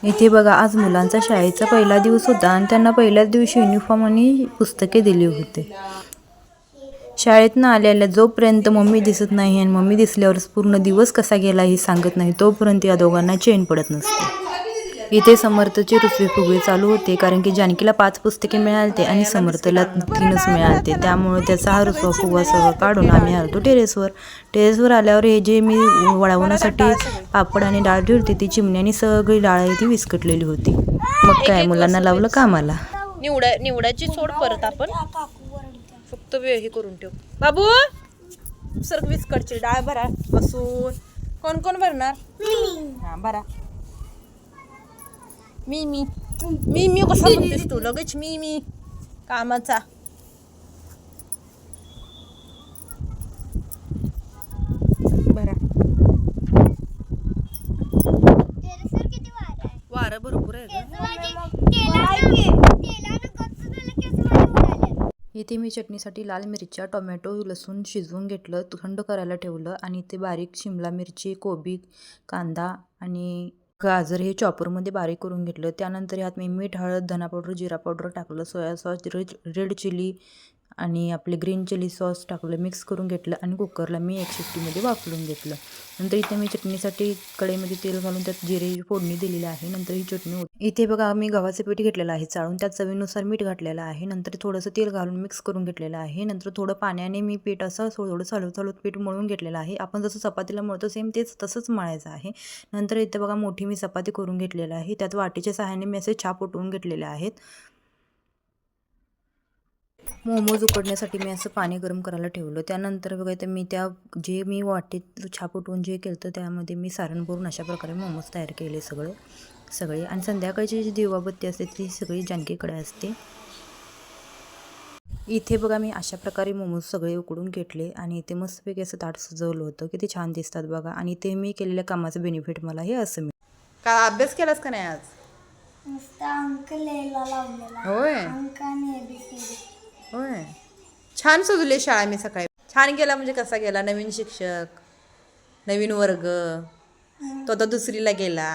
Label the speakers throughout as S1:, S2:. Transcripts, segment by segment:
S1: इथे बघा आज मुलांचा शाळेचा पहिला दिवस होता आणि त्यांना पहिल्याच दिवशी युनिफॉर्म आणि पुस्तके दिली होते. शाळेतनं आलेल्या जोपर्यंत मम्मी दिसत नाही आणि मम्मी दिसल्यावरच पूर्ण दिवस कसा गेला हे सांगत नाही तोपर्यंत या दोघांना चैन पडत नसते. इथे समर्थचे रुसवे फुगवे चालू होते कारण की जानकीला 5 पुस्तके मिळालते आणि समर्थला 3च मिळालते. त्यामुळे त्याचा हा रुसवा फुगवा सगळं काढून आम्ही आलतो टेरेसवर आल्यावर हे जे मी वळवण्यासाठी पापड आणि डाळ ठेवते ती चिमण्यानी सगळी डाळ ती विस्कटलेली होती. मग काय मुलांना लावलं कामाला.
S2: निवडाची सोड परत आपण फक्त हे करून ठेव बाबू. सर विस्कटची डाळ भरा बसून. कोण कोण भरणार? हा भरा. मी कसं म्हणतेस तू लगेच मी कामाचा. भरा. वारं भरपूर आहे.
S1: इथे मी चटणीसाठी लाल मिरच्या, टोमॅटो, लसूण शिजवून घेतलं, थंड करायला ठेवलं आणि ते बारीक शिमला मिरची, कोबी, कांदा आणि गाजर हे चॉपरमध्ये बारीक करून घेतलं. त्यानंतर यात मी मीठ, हळद, धना पावडर, जिरा पावडर टाकलं, सोया सॉस, रेड चिली आणि आपले ग्रीन चिली सॉस टाकलं, मिक्स करून घेतलं आणि कुकरला मी 1 शिट्टीमध्ये वाफलून घेतलं. नंतर इथे मी चटणीसाठी कढईमध्ये तेल घालून त्यात जिरे फोडणी दिलेली आहे. नंतर ही चटणी इथे बघा मी गव्हाचं पीठ घेतलेलं आहे चाळून, त्यात चवीनुसार मीठ घातलेलं आहे. नंतर थोडंसं तेल घालून मिक्स करून घेतलेलं आहे. नंतर थोडं पाण्याने मी पीठ असं थोडं चालू पीठ मळून घेतलेलं आहे. आपण जसं चपातीला मळतो सेम तसंच मळायचं आहे. नंतर इथे बघा मोठी मी चपाती करून घेतलेली आहे. त्यात वाटीच्या सहाय्याने मी असे छाप उठवून घेतलेले आहेत. मोमोज उकडण्यासाठी मी असं पाणी गरम करायला ठेवलं. त्यानंतर बघा तर मी जे मी वाटीत छाप उठवून जे केलं तर त्यामध्ये मी सारण भरून अशा प्रकारे मोमोज तयार केले सगळे. आणि संध्याकाळची जी दिवाबत्ती असते ती सगळी जानकीकडे असते. इथे बघा मी अशा प्रकारे मोमोज सगळे उकडून घेतले आणि इथे मस्तपैकी असं ताट सजवलं होतं. किती छान दिसतात बघा. आणि ते मी केलेल्या कामाचं बेनिफिट मला हे असं मिळालं.
S2: का अभ्यास केलास का नाही आज?
S3: अंक लिहायला लावलेला.
S2: होय
S3: अंक आणि ABCD.
S2: होय. छान सजवली शाळा मी सकाळी. छान गेला म्हणजे कसा गेला? नवीन शिक्षक, नवीन वर्ग, तो आता 2रीला गेला.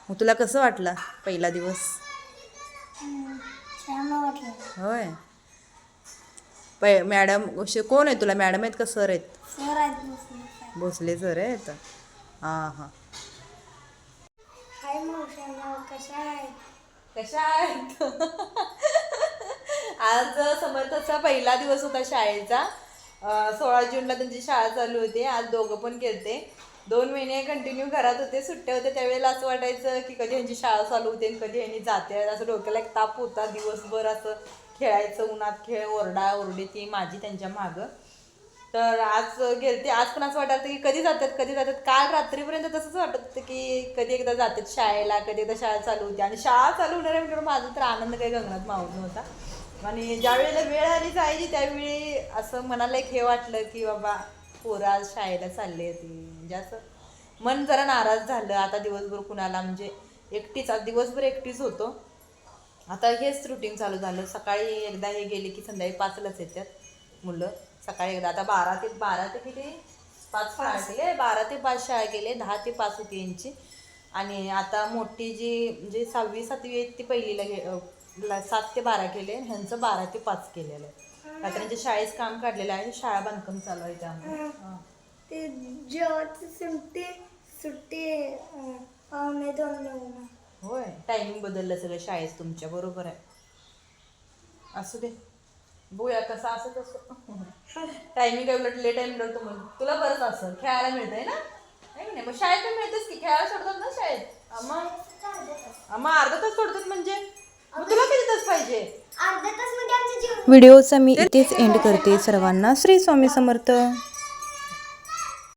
S2: मग तुला कसं वाटलं पहिला दिवस?
S3: छान वाटलं.
S2: होय. मॅडम कोण आहे तुला? मॅडम आहेत का सर आहेत?
S3: सर आहेत.
S2: भोसले सर आहेत. हां.
S3: हाय मावशांना, कशा
S2: आहेत? आज समर्थाचा पहिला दिवस होता शाळेचा. 16 जूनला त्यांची शाळा चालू होती. आज दोघं पण गेलते. 2 महिने कंटिन्यू घरात होते, सुट्ट्या होत्या. त्यावेळेला असं वाटायचं की कधी यांची शाळा चालू होते आणि कधी यांनी जाते. असं डोक्याला एक ताप होता. दिवसभर असं खेळायचं, उन्हात ओरडी ती माझी त्यांच्या मागं. तर आज गेलते. आज पण असं वाटतं की कधी जातात. काल रात्रीपर्यंत तसंच वाटत होतं की कधी एकदा जातात शाळेला, कधी एकदा शाळा चालू होती. आणि शाळा चालू होणार आहे म्हणजे माझा तर आनंद काही गगनात मावत नव्हता. आणि ज्या वेळेला वेळ आली जायची त्यावेळी असं मनाला एक हे वाटलं की बाबा पोरं आज शाळेला चालले होती. म्हणजे असं मन जरा नाराज झालं. आता दिवसभर कुणाला म्हणजे आज दिवसभर एकटीच होतो. आता हेच रुटीन चालू झालं. सकाळी एकदा हे गेले की संध्याकाळी 5लाच येतात मुलं. सकाळी एकदा आता 12 ते किती 5 शाळा केले. 12 ते 5 शाळा केले. 10 ते 5 होती यांची. आणि आता मोठी जी म्हणजे 6वी 7वी आहेत ती पहिलीला 7 ते 12 केले. ह्यांचं 12 ते 5 केलेलं आहे. आता त्यांच्या शाळेचं काम काढलेलं आहे. शाळा बांधकाम चालू आहे त्यामुळे.
S3: ते जेवायची सुट्टी पावणे 2
S2: होय. टायमिंग बदललं सगळं शाळेत तुमच्या. बरोबर आहे. असू दे बघूया कसं असं तसं. टायमिंग काय उलट लेट टाईम मिळतो मग तुला बरंच असं खेळायला मिळतंय ना. नाही मग शाळेत पण मिळतेच की खेळायला सोडतात ना शाळेत. मग अर्धा तास सोडतात म्हणजे मग तुला किती तास पाहिजे?
S3: अर्धा तास म्हणजे आमचं
S1: व्हिडिओचा मी इथेच एंड करते. सर्वांना श्री स्वामी समर्थ.